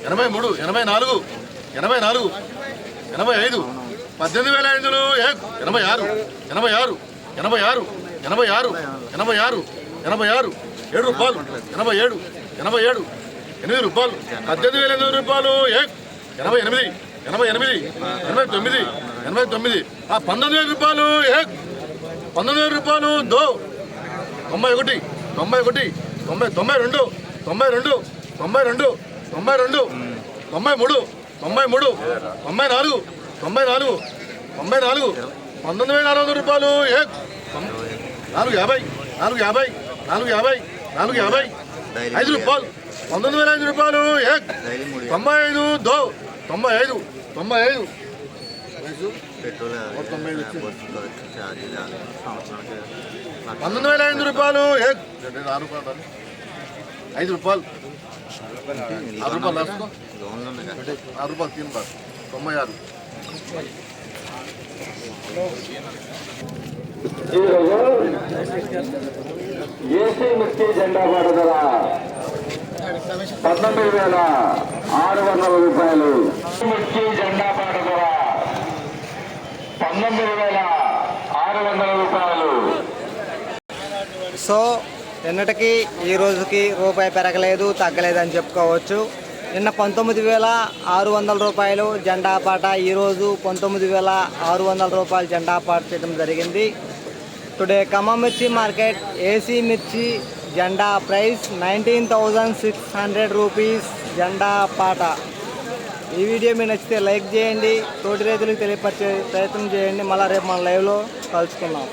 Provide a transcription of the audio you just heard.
83, 84, 84, 85, 18,500, 86, 86, 86, 86, 86, 86, 7 రూపాయలు, 87, 87, 8 రూపాయలు, 18,800 రూపాయలు, 88, 88, 89, 89, 19,000 రూపాయలు, 19,000 రూపాయలు, 91, 91, 92, 92, 92, 92, 93, 93, 94, 94, 94, 19,400 రూపాయలు, 450, 450, 450, 450, 5 రూపాయలు, 19,500 రూపాయలు, 95, 95, 95, 19,500 రూపాయలు, 5 రూపాయలు, 6 రూపాయలు రాసుకో, 6 రూపాయలు 3 బార్ 96. ఏసీ మిర్చి జెండా పాట ధర 19,600 రూపాయలు. మిర్చి జెండా పాట ధర 19,600 రూపాయలు. సో నిన్నటికి ఈ రోజుకి రూపాయి పెరగలేదు, తగ్గలేదు అని చెప్పుకోవచ్చు. నిన్న 19,600 రూపాయలు జెండా పాట, ఈరోజు 19,600 రూపాయలు జెండా పాట చేయడం జరిగింది. టుడే ఖమ్మం మిర్చి మార్కెట్ ఏసీ మిర్చి జెండా ప్రైస్ 19,600 రూపీస్ జెండా పాట. ఈ వీడియో మీకు నచ్చితే లైక్ చేయండి, తోటి రైతులకు తెలియపరిచే ప్రయత్నం చేయండి. మళ్ళీ రేపు మన లైవ్లో కలుసుకుందాం.